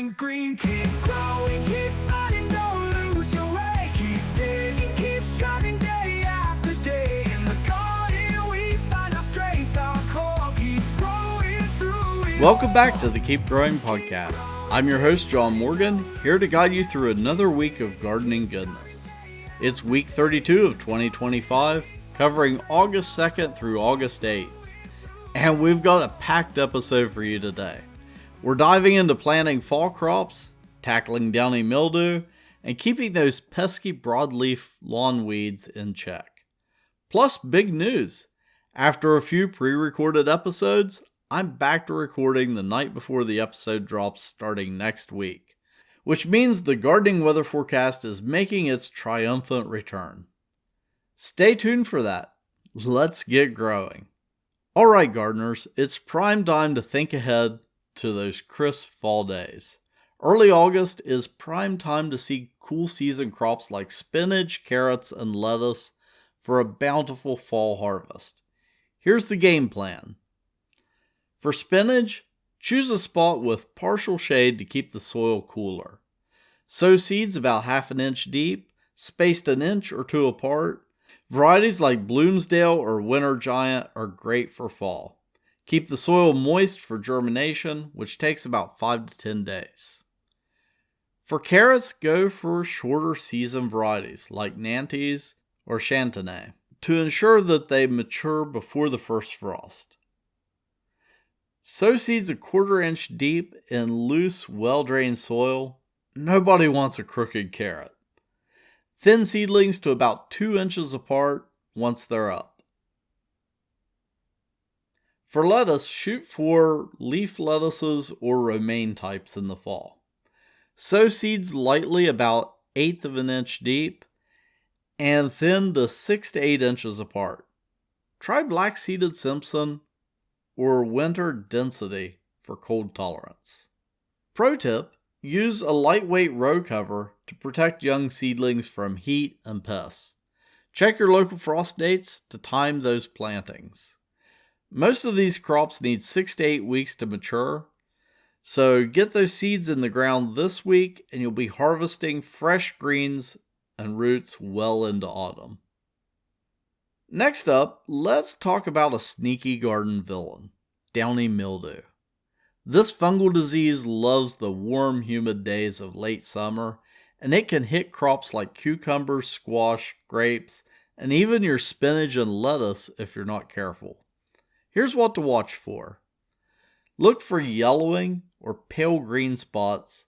going green, keep growing, keep fighting, don't lose your way. Keep digging, keep striving day after day. In the garden we find our strength, our core, keep growing through it. Welcome back to the Keep Growing Podcast. I'm your host, John Morgan, here to guide you through another week of gardening goodness. It's week 32 of 2025, covering August 2nd through August 8th. And we've got a packed episode for you today. We're diving into planting fall crops, tackling downy mildew, and keeping those pesky broadleaf lawn weeds in check. Plus, big news. After a few pre-recorded episodes, I'm back to recording the night before the episode drops starting next week, which means the gardening weather forecast is making its triumphant return. Stay tuned for that. Let's get growing. Alright gardeners, it's prime time to think ahead to those crisp fall days. Early August is prime time to see cool season crops like spinach, carrots, and lettuce for a bountiful fall harvest. Here's the game plan. For spinach, choose a spot with partial shade to keep the soil cooler. Sow seeds about half an inch deep, spaced an inch or two apart. Varieties like Bloomsdale or Winter Giant are great for fall. Keep the soil moist for germination, which takes about 5 to 10 days. For carrots, go for shorter season varieties like Nantes or Chantenay to ensure that they mature before the first frost. Sow seeds a 1/4 inch deep in loose, well-drained soil. Nobody wants a crooked carrot. Thin seedlings to about 2 inches apart once they're up. For lettuce, shoot for leaf lettuces or romaine types in the fall. Sow seeds lightly about 1/8 of an inch deep and thin to 6 to 8 inches apart. Try black-seeded Simpson or winter density for cold tolerance. Pro tip, use a lightweight row cover to protect young seedlings from heat and pests. Check your local frost dates to time those plantings. Most of these crops need 6 to 8 weeks to mature, so get those seeds in the ground this week and you'll be harvesting fresh greens and roots well into autumn. Next up, let's talk about a sneaky garden villain, downy mildew. This fungal disease loves the warm, humid days of late summer, and it can hit crops like cucumbers, squash, grapes, and even your spinach and lettuce if you're not careful. Here's what to watch for. Look for yellowing or pale green spots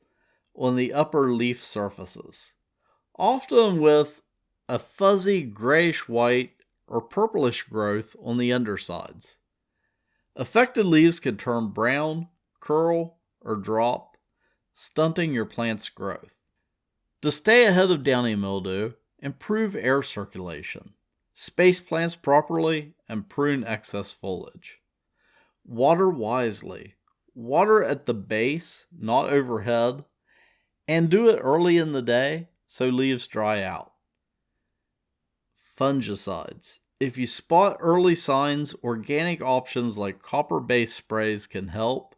on the upper leaf surfaces, often with a fuzzy grayish-white or purplish growth on the undersides. Affected leaves can turn brown, curl, or drop, stunting your plant's growth. To stay ahead of downy mildew, improve air circulation. Space plants properly and prune excess foliage. Water wisely. Water at the base, not overhead, and do it early in the day so leaves dry out. Fungicides. If you spot early signs, organic options like copper-based sprays can help,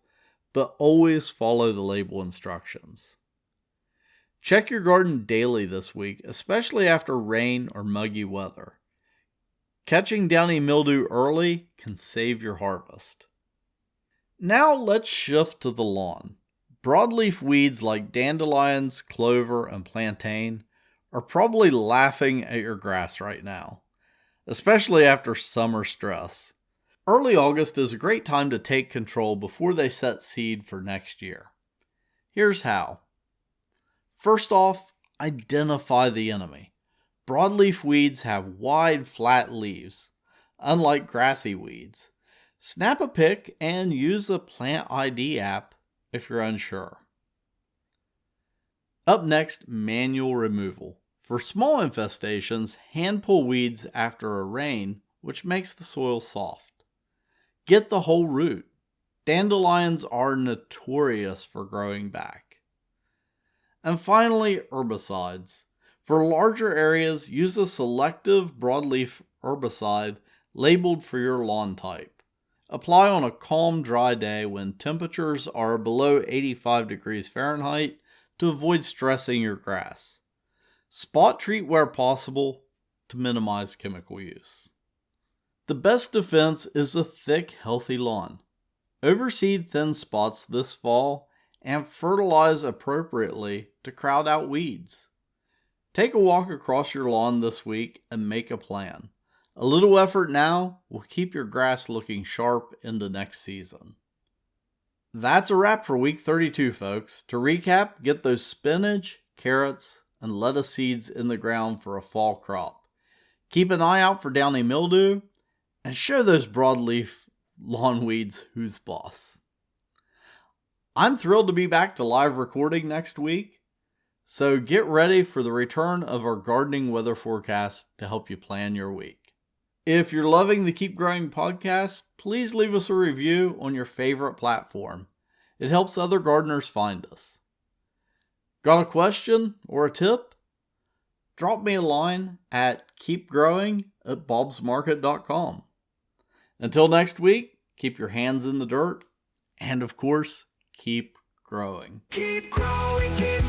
but always follow the label instructions. Check your garden daily this week, especially after rain or muggy weather. Catching downy mildew early can save your harvest. Now let's shift to the lawn. Broadleaf weeds like dandelions, clover, and plantain are probably laughing at your grass right now, especially after summer stress. Early August is a great time to take control before they set seed for next year. Here's how. First off, identify the enemy. Broadleaf weeds have wide, flat leaves, unlike grassy weeds. Snap a pic and use the Plant ID app if you're unsure. Up next, manual removal. For small infestations, hand pull weeds after a rain, which makes the soil soft. Get the whole root. Dandelions are notorious for growing back. And finally, herbicides. For larger areas, use a selective broadleaf herbicide labeled for your lawn type. Apply on a calm, dry day when temperatures are below 85 degrees Fahrenheit to avoid stressing your grass. Spot treat where possible to minimize chemical use. The best defense is a thick, healthy lawn. Overseed thin spots this fall and fertilize appropriately to crowd out weeds. Take a walk across your lawn this week and make a plan. A little effort now will keep your grass looking sharp into next season. That's a wrap for week 32, folks. To recap, get those spinach, carrots, and lettuce seeds in the ground for a fall crop. Keep an eye out for downy mildew, and show those broadleaf lawn weeds who's boss. I'm thrilled to be back to live recording next week, so get ready for the return of our gardening weather forecast to help you plan your week. If you're loving the Keep Growing podcast, please leave us a review on your favorite platform. It helps other gardeners find us. Got a question or a tip? Drop me a line at keepgrowing@bobsmarket.com. Until next week, keep your hands in the dirt, and of course, keep growing. Keep growing, keep